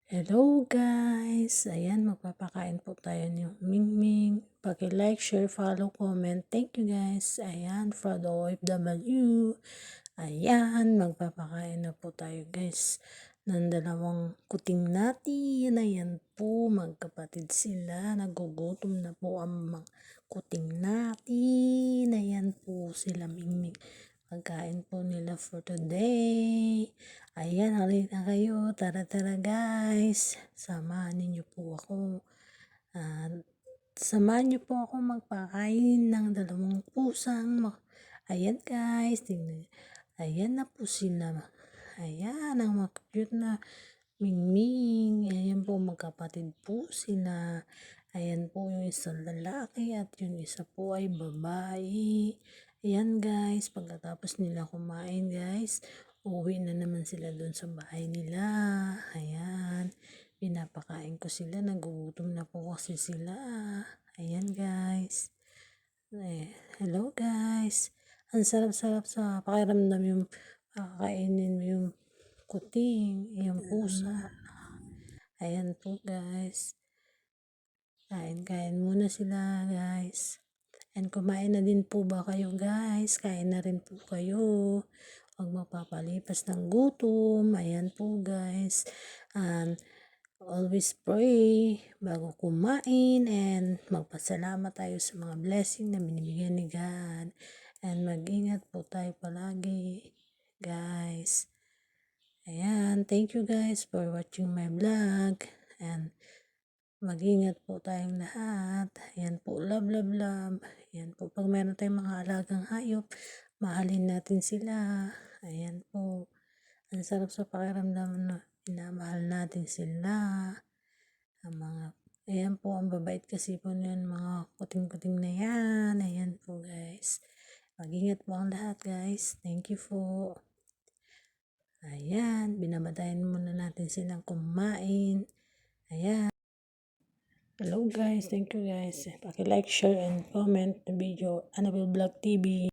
Hello guys! Ayan, magpapakain po tayo ng Mingming. Paki-like, share, follow, comment. Thank you guys. Ayan, for the OFW. Ayan, magpapakain na po tayo guys ng dalawang kuting natin. Ayan po, magkapatid sila. Nagugutom na po ang mga kuting natin. Ayan po sila Mingming. Pagkain po nila for today. Ayan, halina kayo. Tara guys. Samahan niyo po ako. Samahan niyo po ako magpakain ng dalawang pusang. Ayan guys, tingnan. Ayan na po sila. Ayan, ang mga cute na Mingming. Ayan po, magkapatid po sila. Ayan po yung isang lalaki at yung isa po ay babae. Ayan guys, pagkatapos nila kumain guys, uuwi na naman sila doon sa bahay nila. Ayan, pinapakain ko sila, nagugutom na po kasi sila. Ayan guys. Hello guys. Ang sarap-sarap sa pakiramdam yung kakainin mo yung kuting, yung pusa. Ayan po guys. Kain-kain muna sila guys. And kumain na din po ba kayo guys? Kain na rin po kayo. Huwag mapapalipas ng gutom. Ayan po guys. And always pray bago kumain. And magpasalamat tayo sa mga blessing na binibigyan ni God. And mag-ingat po tayo palagi guys. Ayan. Thank you guys for watching my vlog. And mag-ingat po tayong lahat. Ayan po, love, love, love. Ayan po, pag meron tayong mga alagang hayop, mahalin natin sila. Ayan po, ang sarap sa pakiramdam na minamahal natin sila. Ayan po, ang babait kasi po niyan, mga kuting-kuting na yan. Ayan po guys. Mag-ingat po ang lahat guys. Thank you po. Ayan, binabatayan muna natin silang kumain. Ayan. Hello guys, thank you guys. Paki-like, share, and comment the video Annabelle Vlog TV.